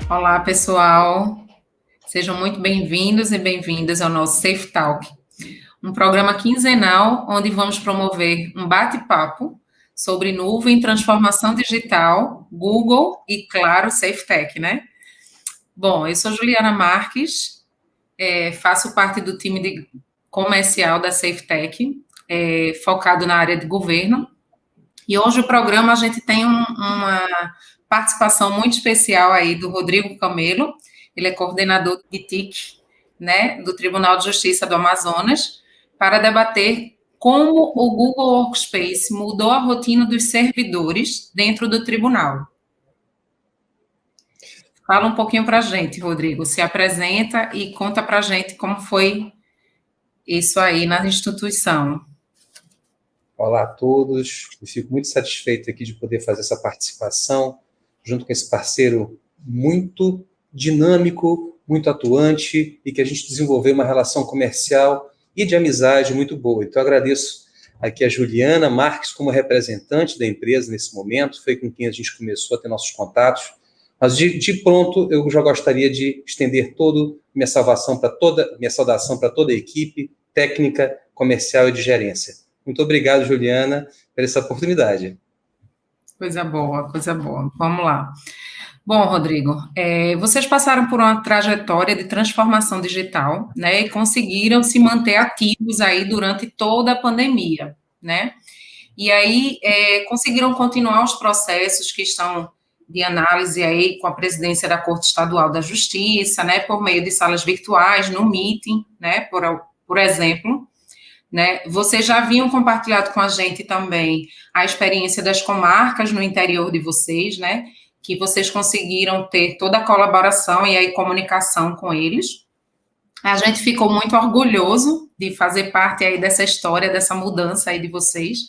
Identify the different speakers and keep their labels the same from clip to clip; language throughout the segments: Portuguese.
Speaker 1: Olá, pessoal. Sejam muito bem-vindos e bem-vindas ao nosso Safe Talk, um programa quinzenal onde vamos promover um bate-papo sobre nuvem, transformação digital, Google e, claro, Safe Tech, né? Bom, eu sou Juliana Marques, faço parte do time de comercial da Safe Tech, focado na área de governo. E hoje o programa a gente tem uma participação muito especial aí do Rodrigo Camelo, ele é coordenador de TIC, né, do Tribunal de Justiça do Amazonas, para debater como o Google Workspace mudou a rotina dos servidores dentro do tribunal. Fala um pouquinho para a gente, Rodrigo, se apresenta e conta para a gente como foi isso aí na instituição.
Speaker 2: Olá a todos, eu fico muito satisfeito aqui de poder fazer essa participação junto com esse parceiro muito dinâmico, muito atuante e que a gente desenvolveu uma relação comercial e de amizade muito boa. Então, eu agradeço aqui a Juliana Marques como representante da empresa nesse momento, foi com quem a gente começou a ter nossos contatos, mas de pronto eu já gostaria de estender toda minha saudação para toda a equipe técnica, comercial e de gerência. Muito obrigado, Juliana, por essa oportunidade.
Speaker 1: Coisa boa, coisa boa. Vamos lá. Bom, Rodrigo, vocês passaram por uma trajetória de transformação digital, né, e conseguiram se manter ativos aí durante toda a pandemia, né? E aí conseguiram continuar os processos que estão de análise aí com a presidência da Corte Estadual da Justiça, né, por meio de salas virtuais, no Meeting, né, por exemplo. Né? Vocês já haviam compartilhado com a gente também a experiência das comarcas no interior de vocês, né? Que vocês conseguiram ter toda a colaboração e aí comunicação com eles. A gente ficou muito orgulhoso de fazer parte aí dessa história, dessa mudança aí de vocês.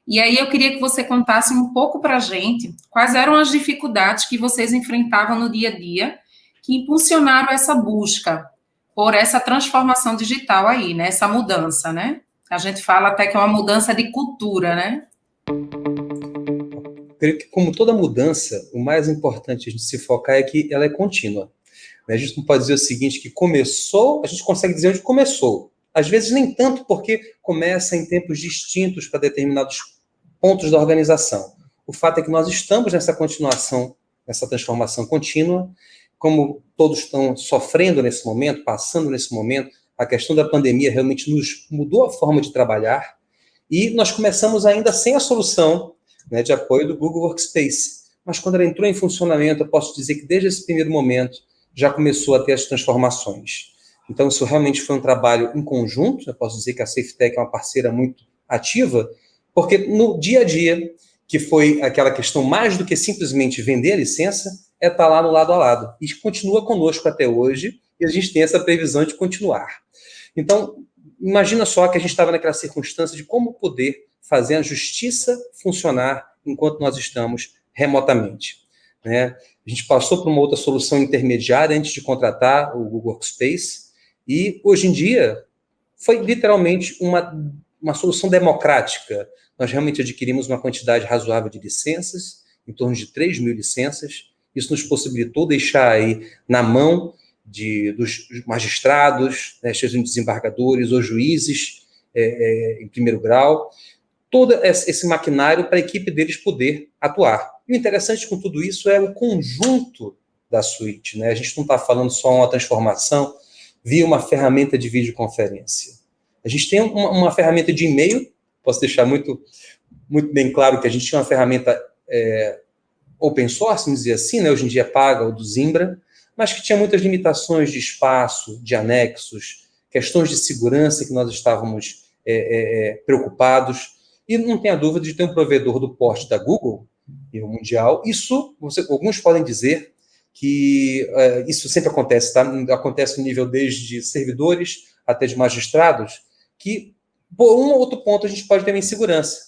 Speaker 1: E aí eu queria que você contasse um pouco para a gente quais eram as dificuldades que vocês enfrentavam no dia a dia que impulsionaram essa busca por essa transformação digital aí, né? Essa mudança, né? A gente fala até que é uma mudança de cultura, né?
Speaker 2: Eu creio que, como toda mudança, o mais importante a gente se focar é que ela é contínua. A gente não pode dizer o seguinte, que começou, a gente consegue dizer onde começou. Às vezes nem tanto, porque começa em tempos distintos para determinados pontos da organização. O fato é que nós estamos nessa continuação, nessa transformação contínua, como todos estão sofrendo nesse momento, passando nesse momento, a questão da pandemia realmente nos mudou a forma de trabalhar, e nós começamos ainda sem a solução, né, de apoio do Google Workspace. Mas quando ela entrou em funcionamento, eu posso dizer que desde esse primeiro momento já começou a ter as transformações. Então, isso realmente foi um trabalho em conjunto, eu posso dizer que a SafeTech é uma parceira muito ativa, porque no dia a dia, que foi aquela questão mais do que simplesmente vender a licença, é estar lá no lado a lado. E continua conosco até hoje, e a gente tem essa previsão de continuar. Então, imagina só que a gente estava naquela circunstância de como poder fazer a justiça funcionar enquanto nós estamos remotamente, né? A gente passou por uma outra solução intermediária antes de contratar o Google Workspace, e hoje em dia foi literalmente uma solução democrática. Nós realmente adquirimos uma quantidade razoável de licenças, em torno de 3.000 licenças. Isso nos possibilitou deixar aí na mão dos magistrados, né, sejam desembargadores ou juízes em primeiro grau, todo esse maquinário para a equipe deles poder atuar. E o interessante com tudo isso é o conjunto da suíte, né? A gente não está falando só uma transformação via uma ferramenta de videoconferência. A gente tem uma ferramenta de e-mail, posso deixar muito, muito bem claro que a gente tinha uma ferramenta open source, vamos dizer assim, né? Hoje em dia paga, ou do Zimbra, mas que tinha muitas limitações de espaço, de anexos, questões de segurança que nós estávamos preocupados. E não tenha dúvida de ter um provedor do porte da Google, nível mundial. Isso, alguns podem dizer que isso sempre acontece, tá? Acontece no nível desde servidores até de magistrados, que por um ou outro ponto a gente pode ter uma insegurança.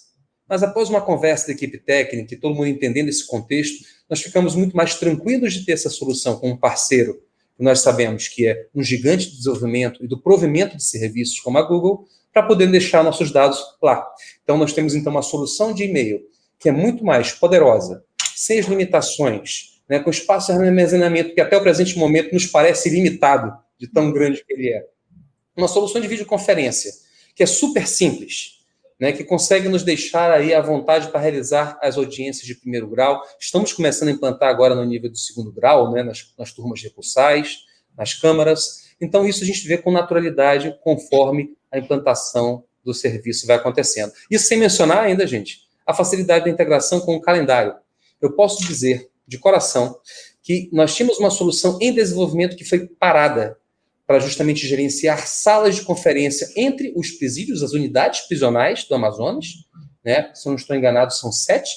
Speaker 2: Mas após uma conversa da equipe técnica e todo mundo entendendo esse contexto, nós ficamos muito mais tranquilos de ter essa solução com um parceiro, que nós sabemos que é um gigante de desenvolvimento e do provimento de serviços como a Google, para poder deixar nossos dados lá. Então, nós temos, então, uma solução de e-mail que é muito mais poderosa, sem as limitações né, com espaço de armazenamento que até o presente momento nos parece limitado, de tão grande que ele é. Uma solução de videoconferência, que é super simples, né, que consegue nos deixar aí à vontade para realizar as audiências de primeiro grau. Estamos começando a implantar agora no nível de segundo grau, né, nas turmas recursais, nas câmaras. Então, isso a gente vê com naturalidade conforme a implantação do serviço vai acontecendo. Isso sem mencionar ainda, gente, a facilidade da integração com o calendário. Eu posso dizer, de coração, que nós tínhamos uma solução em desenvolvimento que foi parada para justamente gerenciar salas de conferência entre os presídios, as unidades prisionais do Amazonas, né? Se eu não estou enganado, são 7,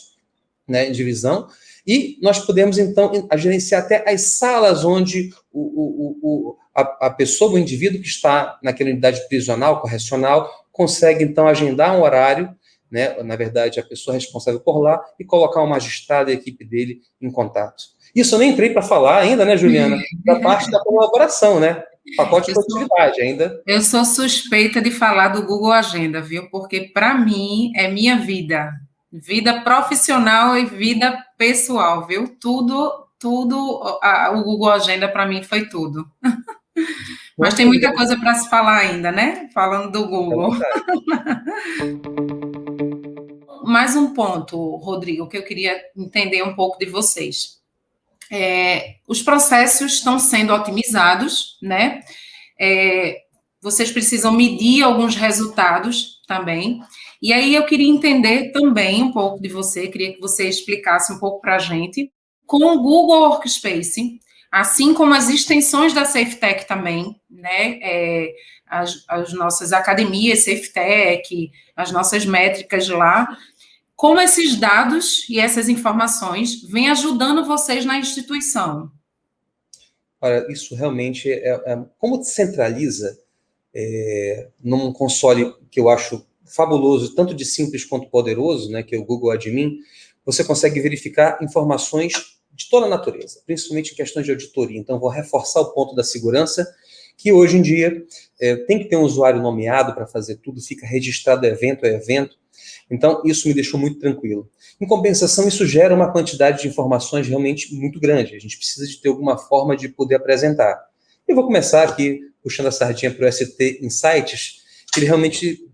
Speaker 2: né, em divisão, e nós podemos, então, gerenciar até as salas onde a pessoa, o indivíduo que está naquela unidade prisional, correcional, consegue, então, agendar um horário, né, na verdade, a pessoa responsável por lá, e colocar o magistrado e a equipe dele em contato. Isso eu nem entrei para falar ainda, né, Juliana, da parte da colaboração, né? Pacote de produtividade ainda.
Speaker 1: Eu sou suspeita de falar do Google Agenda, viu? Porque, para mim, é minha vida. Vida profissional e vida pessoal, viu? Tudo, o Google Agenda, para mim, foi tudo. Mas tem muita coisa para se falar ainda, né? Falando do Google. Mais um ponto, Rodrigo, que eu queria entender um pouco de vocês. Os processos estão sendo otimizados, né? Vocês precisam medir alguns resultados também. E aí eu queria entender também um pouco de você, queria que você explicasse um pouco para a gente, com o Google Workspace, assim como as extensões da SafeTech também, né? As nossas academias SafeTech, as nossas métricas lá, como esses dados e essas informações vêm ajudando vocês na instituição?
Speaker 2: Olha, isso realmente como centraliza num console que eu acho fabuloso, tanto de simples quanto poderoso, né, que é o Google Admin, você consegue verificar informações de toda a natureza, principalmente em questões de auditoria. Então, vou reforçar o ponto da segurança, que hoje em dia tem que ter um usuário nomeado para fazer tudo, fica registrado evento a evento. Então, isso me deixou muito tranquilo. Em compensação, isso gera uma quantidade de informações realmente muito grande. A gente precisa de ter alguma forma de poder apresentar. Eu vou começar aqui, puxando a sardinha para o ST Insights, que ele realmente...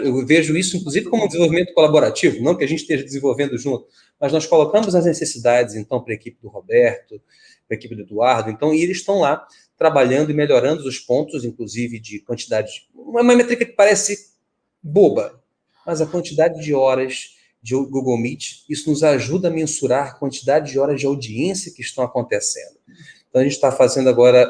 Speaker 2: eu vejo isso, inclusive, como um desenvolvimento colaborativo, não que a gente esteja desenvolvendo junto, mas nós colocamos as necessidades, então, para a equipe do Roberto, para a equipe do Eduardo, então, e eles estão lá trabalhando e melhorando os pontos, inclusive de quantidade... Uma métrica que parece boba, mas a quantidade de horas de Google Meet, isso nos ajuda a mensurar a quantidade de horas de audiência que estão acontecendo. Então, a gente está fazendo agora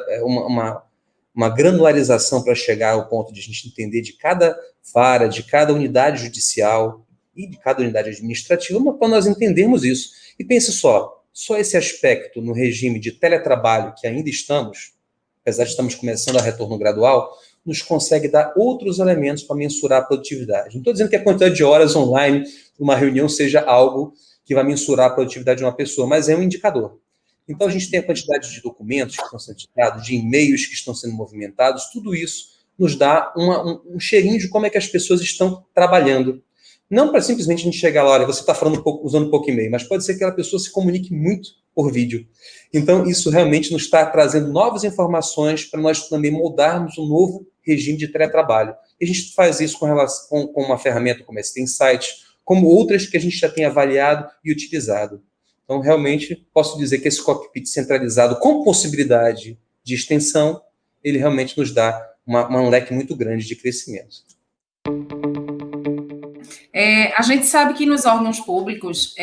Speaker 2: uma granularização para chegar ao ponto de a gente entender de cada vara, de cada unidade judicial e de cada unidade administrativa, mas para nós entendermos isso. E pense só esse aspecto no regime de teletrabalho que ainda estamos, apesar de estamos começando a retorno gradual, nos consegue dar outros elementos para mensurar a produtividade. Não estou dizendo que a quantidade de horas online numa reunião seja algo que vai mensurar a produtividade de uma pessoa, mas é um indicador. Então, a gente tem a quantidade de documentos que estão sendo editados, de e-mails que estão sendo movimentados, tudo isso nos dá um cheirinho de como é que as pessoas estão trabalhando. Não para simplesmente a gente chegar lá, olha, você está falando usando pouco e-mail, mas pode ser que aquela pessoa se comunique muito por vídeo. Então, isso realmente nos está trazendo novas informações para nós também moldarmos um novo regime de teletrabalho. E a gente faz isso com uma ferramenta como esse Insights, como outras que a gente já tem avaliado e utilizado. Então, realmente, posso dizer que esse cockpit centralizado com possibilidade de extensão, ele realmente nos dá um leque muito grande de crescimento.
Speaker 1: A gente sabe que nos órgãos públicos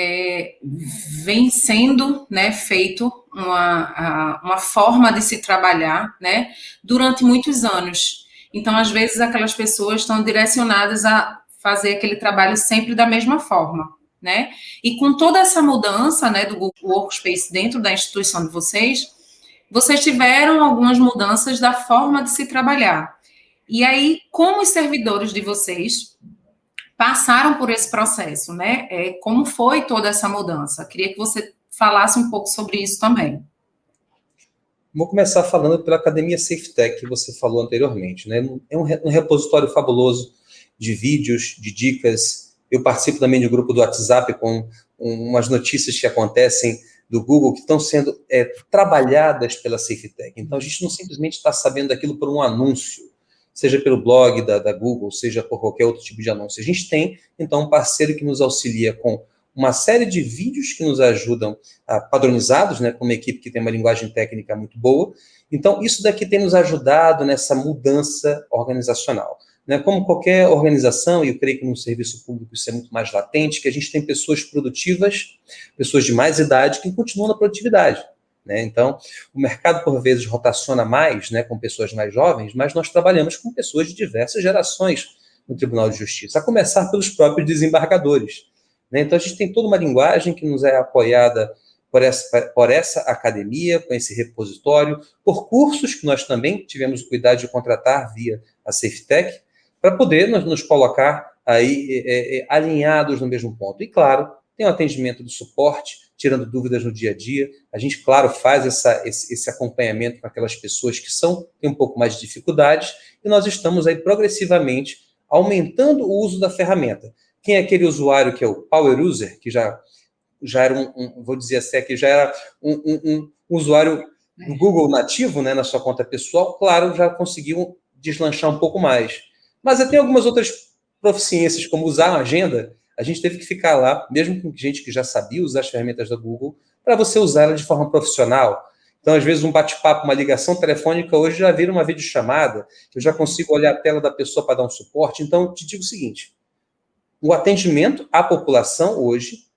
Speaker 1: vem sendo, né, feito uma forma de se trabalhar, né, durante muitos anos. Então, às vezes, aquelas pessoas estão direcionadas a fazer aquele trabalho sempre da mesma forma, né? E com toda essa mudança, né, do Google Workspace dentro da instituição de vocês tiveram algumas mudanças da forma de se trabalhar. E aí, como os servidores de vocês passaram por esse processo, né? Como foi toda essa mudança? Queria que você falasse um pouco sobre isso também.
Speaker 2: Vou começar falando pela Academia SafeTech, que você falou anteriormente, né? É um repositório fabuloso de vídeos, de dicas. Eu participo também de um grupo do WhatsApp com umas notícias que acontecem do Google que estão sendo trabalhadas pela SafeTech. Então, a gente não simplesmente está sabendo daquilo por um anúncio, seja pelo blog da Google, seja por qualquer outro tipo de anúncio. A gente tem, então, um parceiro que nos auxilia com uma série de vídeos que nos ajudam, padronizados, né, com uma equipe que tem uma linguagem técnica muito boa. Então, isso daqui tem nos ajudado nessa mudança organizacional. Né? Como qualquer organização, e eu creio que no serviço público isso é muito mais latente, que a gente tem pessoas produtivas, pessoas de mais idade, que continuam na produtividade. Né? Então, o mercado, por vezes, rotaciona mais, né, com pessoas mais jovens, mas nós trabalhamos com pessoas de diversas gerações no Tribunal de Justiça, a começar pelos próprios desembargadores. Né? Então, a gente tem toda uma linguagem que nos é apoiada por essa academia, com esse repositório, por cursos que nós também tivemos o cuidado de contratar via a SafeTech, para poder nos colocar aí alinhados no mesmo ponto. E, claro, tem o atendimento do suporte, tirando dúvidas no dia a dia. A gente, claro, faz esse acompanhamento com aquelas pessoas que têm um pouco mais de dificuldades, e nós estamos aí progressivamente aumentando o uso da ferramenta. Quem é aquele usuário que é o Power User, que já era vou dizer assim, que já era um usuário do Google nativo, né, na sua conta pessoal, claro, já conseguiu deslanchar um pouco mais. Mas tem algumas outras proficiências, como usar a agenda. A gente teve que ficar lá, mesmo com gente que já sabia usar as ferramentas da Google, para você usar ela de forma profissional. Então, às vezes, um bate-papo, uma ligação telefônica, hoje já vira uma videochamada, eu já consigo olhar a tela da pessoa para dar um suporte. Então, te digo o seguinte, o atendimento à população hoje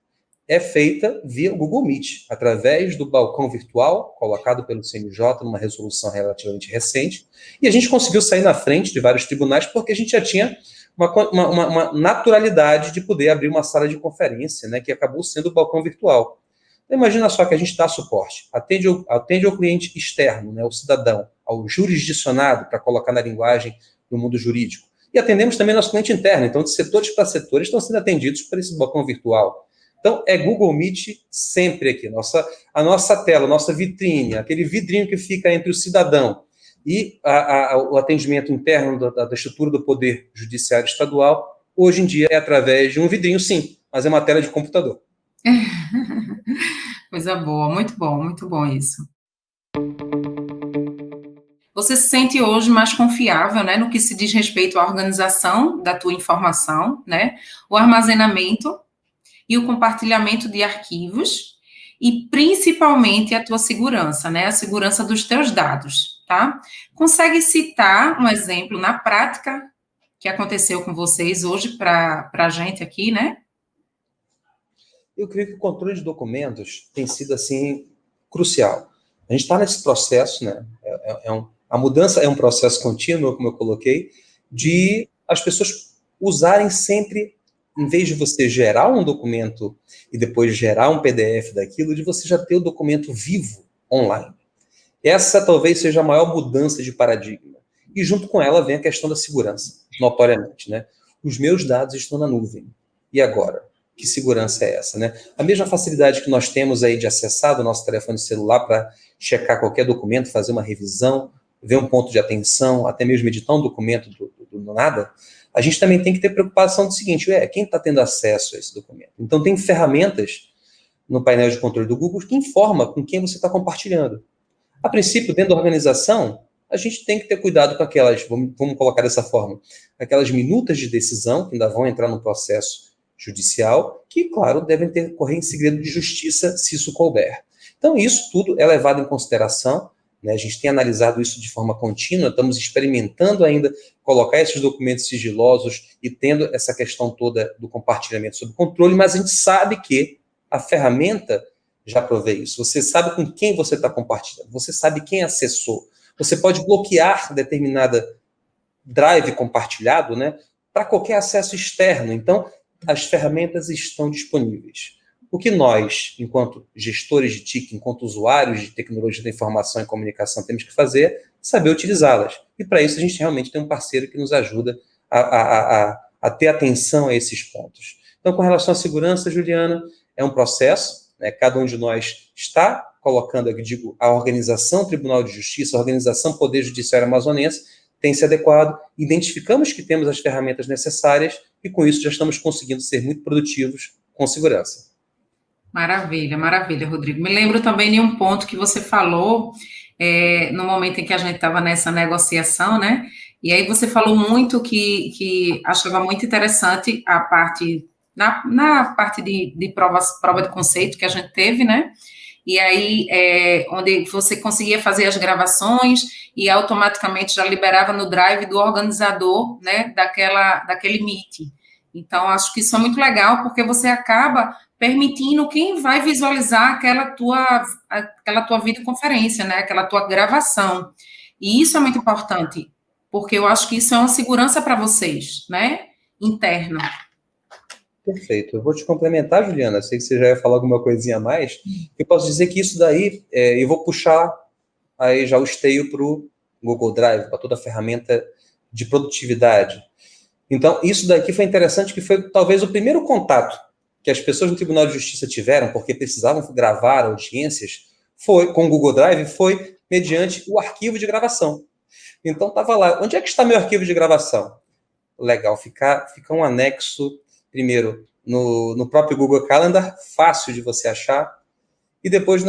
Speaker 2: é feita via Google Meet, através do balcão virtual, colocado pelo CNJ numa resolução relativamente recente, e a gente conseguiu sair na frente de vários tribunais porque a gente já tinha uma naturalidade de poder abrir uma sala de conferência, né, que acabou sendo o balcão virtual. Então, imagina só que a gente dá suporte, atende ao cliente externo, né, o cidadão, ao jurisdicionado, para colocar na linguagem do mundo jurídico. E atendemos também nosso cliente interno, então, de setores para setores, estão sendo atendidos por esse balcão virtual. Então, é Google Meet sempre aqui. A nossa tela, a nossa vitrine, aquele vidrinho que fica entre o cidadão e o atendimento interno da estrutura do Poder Judiciário Estadual, hoje em dia é através de um vidrinho, sim, mas é uma tela de computador.
Speaker 1: Coisa boa, muito bom isso. Você se sente hoje mais confiável, né, no que se diz respeito à organização da tua informação, né, o armazenamento e o compartilhamento de arquivos e principalmente a tua segurança, né, a segurança dos teus dados, tá? Consegue citar um exemplo na prática que aconteceu com vocês hoje para a gente aqui, né?
Speaker 2: Eu creio que o controle de documentos tem sido, assim, crucial. A gente está nesse processo, né? A mudança é um processo contínuo, como eu coloquei, de as pessoas usarem sempre, em vez de você gerar um documento e depois gerar um PDF daquilo, de você já ter o documento vivo online. Essa talvez seja a maior mudança de paradigma. E junto com ela vem a questão da segurança, notoriamente, né? Os meus dados estão na nuvem. E agora? Que segurança é essa, né? A mesma facilidade que nós temos aí de acessar do nosso telefone celular para checar qualquer documento, fazer uma revisão, ver um ponto de atenção, até mesmo editar um documento do nada, a gente também tem que ter preocupação do seguinte, quem está tendo acesso a esse documento? Então, tem ferramentas no painel de controle do Google que informa com quem você está compartilhando. A princípio, dentro da organização, a gente tem que ter cuidado com aquelas, vamos colocar dessa forma, aquelas minutas de decisão que ainda vão entrar no processo judicial, que, claro, devem correr em segredo de justiça, se isso couber. Então, isso tudo é levado em consideração, né? A gente tem analisado isso de forma contínua, estamos experimentando ainda colocar esses documentos sigilosos e tendo essa questão toda do compartilhamento sob controle, mas a gente sabe que a ferramenta já provê isso. Você sabe com quem você está compartilhando, você sabe quem acessou. Você pode bloquear determinada drive compartilhado, né, para qualquer acesso externo. Então, as ferramentas estão disponíveis. O que nós, enquanto gestores de TIC, enquanto usuários de tecnologia da informação e comunicação, temos que fazer é saber utilizá-las. E para isso a gente realmente tem um parceiro que nos ajuda a ter atenção a esses pontos. Então, com relação à segurança, Juliana, é um processo, né? Cada um de nós está colocando, eu digo, a organização Tribunal de Justiça, a organização Poder Judiciário Amazonense, tem se adequado, identificamos que temos as ferramentas necessárias e com isso já estamos conseguindo ser muito produtivos com segurança.
Speaker 1: Maravilha, maravilha, Rodrigo. Me lembro também de um ponto que você falou, no momento em que a gente estava nessa negociação, né? E aí você falou muito que achava muito interessante a parte, na parte de prova de conceito que a gente teve, né? E aí, onde você conseguia fazer as gravações e automaticamente já liberava no drive do organizador, né, daquele meet. Então, acho que isso é muito legal, porque você acaba permitindo quem vai visualizar aquela tua videoconferência, né, aquela tua gravação. E isso é muito importante, porque eu acho que isso é uma segurança para vocês, né, interna.
Speaker 2: Perfeito. Eu vou te complementar, Juliana. Sei que você já ia falar alguma coisinha a mais. Eu posso dizer que isso daí, eu vou puxar aí já o esteio para o Google Drive, para toda a ferramenta de produtividade. Então, isso daqui foi interessante, que foi talvez o primeiro contato que as pessoas no Tribunal de Justiça tiveram, porque precisavam gravar audiências, foi com o Google Drive, foi mediante o arquivo de gravação. Então, estava lá, onde é que está meu arquivo de gravação? Legal, fica um anexo, primeiro, no próprio Google Calendar, fácil de você achar, e depois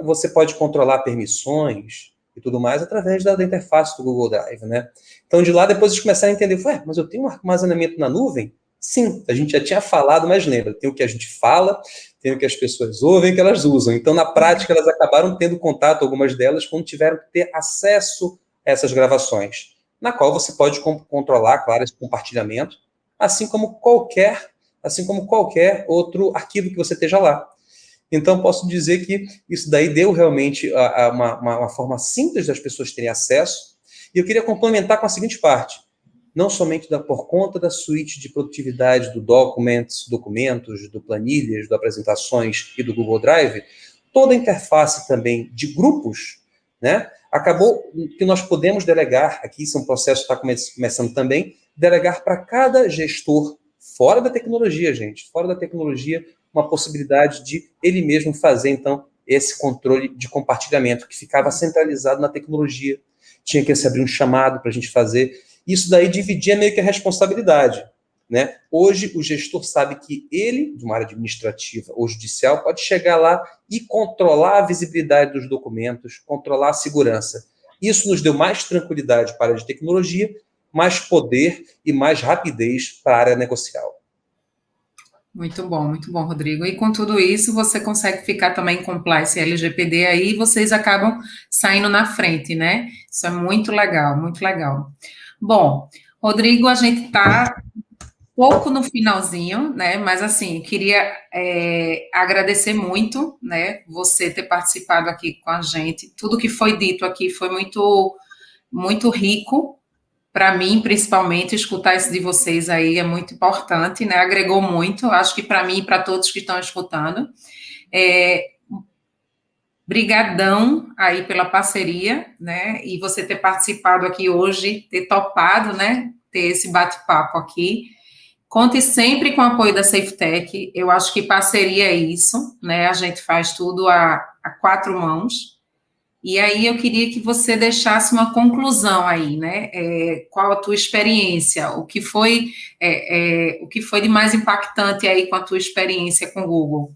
Speaker 2: você pode controlar permissões e tudo mais através da interface do Google Drive, né? Então, de lá, depois eles começaram a entender, mas eu tenho um armazenamento na nuvem? Sim, a gente já tinha falado, mas lembra, tem o que a gente fala, tem o que as pessoas ouvem, o que elas usam. Então, na prática, elas acabaram tendo contato, algumas delas, quando tiveram que ter acesso a essas gravações, na qual você pode controlar, claro, esse compartilhamento, assim como qualquer outro arquivo que você esteja lá. Então, posso dizer que isso daí deu realmente uma forma simples das pessoas terem acesso. E eu queria complementar com a seguinte parte. Não somente por conta da suíte de produtividade do documentos, do planilhas, do apresentações e do Google Drive, toda a interface também de grupos, né? Acabou que nós podemos delegar, aqui isso é um processo que está começando também, delegar para cada gestor, fora da tecnologia, gente, fora da tecnologia, uma possibilidade de ele mesmo fazer, então, esse controle de compartilhamento, que ficava centralizado na tecnologia. Tinha que se abrir um chamado para a gente fazer. Isso daí dividia meio que a responsabilidade, né? Hoje, o gestor sabe que ele, de uma área administrativa ou judicial, pode chegar lá e controlar a visibilidade dos documentos, controlar a segurança. Isso nos deu mais tranquilidade para a área de tecnologia, mais poder e mais rapidez para a área negocial.
Speaker 1: Muito bom, Rodrigo. E com tudo isso, você consegue ficar também com compliance LGPD aí, e vocês acabam saindo na frente, né? Isso é muito legal, muito legal. Bom, Rodrigo, a gente está pouco no finalzinho, né? Mas assim, queria agradecer muito, né? Você ter participado aqui com a gente. Tudo que foi dito aqui foi muito, muito rico para mim, principalmente, escutar isso de vocês aí é muito importante, né? Agregou muito, acho que para mim e para todos que estão escutando. Brigadão aí pela parceria, né? E você ter participado aqui hoje, ter topado, né? Ter esse bate-papo aqui. Conte sempre com o apoio da SafeTech. Eu acho que parceria é isso, né? A gente faz tudo a quatro mãos. E aí eu queria que você deixasse uma conclusão aí, né? Qual a tua experiência? O que foi de mais impactante aí com a tua experiência com o Google?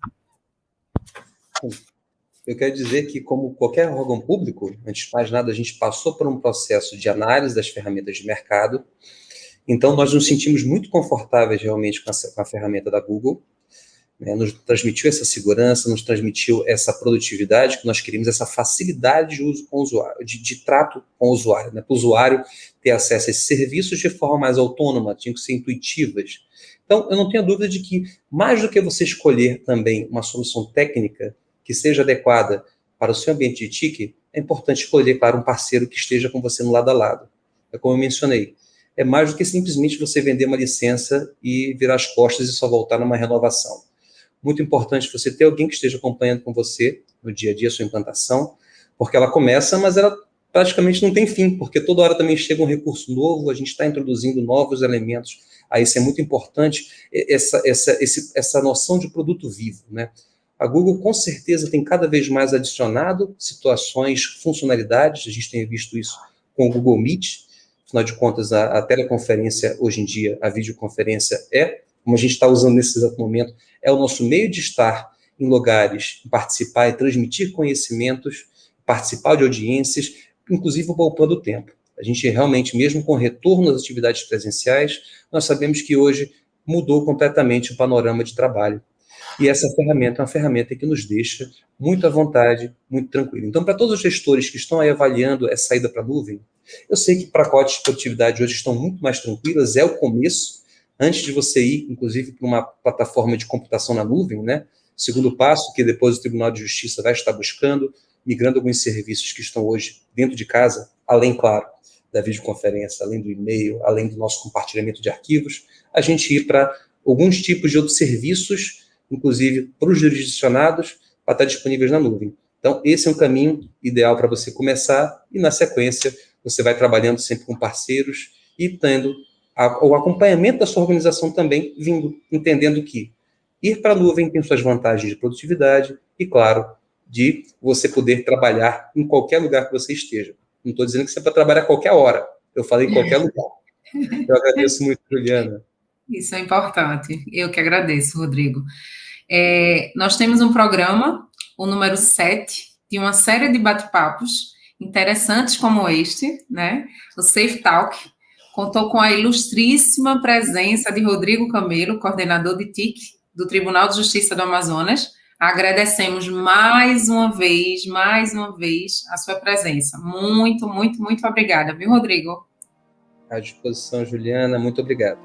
Speaker 2: Eu quero dizer que, como qualquer órgão público, antes de mais nada, a gente passou por um processo de análise das ferramentas de mercado. Então, nós nos sentimos muito confortáveis realmente com a ferramenta da Google. Né? Nos transmitiu essa segurança, nos transmitiu essa produtividade que nós queríamos, essa facilidade de uso com o usuário, de trato com o usuário, né? Para o usuário ter acesso a esses serviços de forma mais autônoma, tinham que ser intuitivas. Então, eu não tenho dúvida de que, mais do que você escolher também uma solução técnica que seja adequada para o seu ambiente de TIC, é importante escolher, claro, um parceiro que esteja com você no lado a lado. É como eu mencionei, é mais do que simplesmente você vender uma licença e virar as costas e só voltar numa renovação. Muito importante você ter alguém que esteja acompanhando com você no dia a dia a sua implantação, porque ela começa, mas ela praticamente não tem fim, porque toda hora também chega um recurso novo, a gente está introduzindo novos elementos. Aí isso é muito importante, essa noção de produto vivo, né? A Google, com certeza, tem cada vez mais adicionado situações, funcionalidades, a gente tem visto isso com o Google Meet, afinal de contas, a teleconferência, hoje em dia, a videoconferência como a gente está usando nesse exato momento, é o nosso meio de estar em lugares, participar e transmitir conhecimentos, participar de audiências, inclusive poupando tempo. A gente realmente, mesmo com retorno às atividades presenciais, nós sabemos que hoje mudou completamente o panorama de trabalho. E essa ferramenta é uma ferramenta que nos deixa muito à vontade, muito tranquilo. Então, para todos os gestores que estão aí avaliando essa saída para a nuvem, eu sei que pacotes de produtividade hoje estão muito mais tranquilas, é o começo, antes de você ir, inclusive, para uma plataforma de computação na nuvem, né? Segundo passo, que depois o Tribunal de Justiça vai estar buscando, migrando alguns serviços que estão hoje dentro de casa, além, claro, da videoconferência, além do e-mail, além do nosso compartilhamento de arquivos, a gente ir para alguns tipos de outros serviços, inclusive para os jurisdicionados, para estar disponíveis na nuvem. Então, esse é um caminho ideal para você começar e, na sequência, você vai trabalhando sempre com parceiros e tendo o acompanhamento da sua organização também vindo, entendendo que ir para a nuvem tem suas vantagens de produtividade e, claro, de você poder trabalhar em qualquer lugar que você esteja. Não estou dizendo que você pode trabalhar a qualquer hora. Eu falei em qualquer lugar. Eu agradeço muito, Juliana.
Speaker 1: Isso é importante. Eu que agradeço, Rodrigo. Nós temos um programa, o número 7, de uma série de bate-papos interessantes como este, né? O Safe Talk contou com a ilustríssima presença de Rodrigo Camelo, coordenador de TIC do Tribunal de Justiça do Amazonas. Agradecemos mais uma vez, a sua presença. Muito, muito, muito obrigada, viu, Rodrigo?
Speaker 2: À disposição, Juliana. Muito obrigado.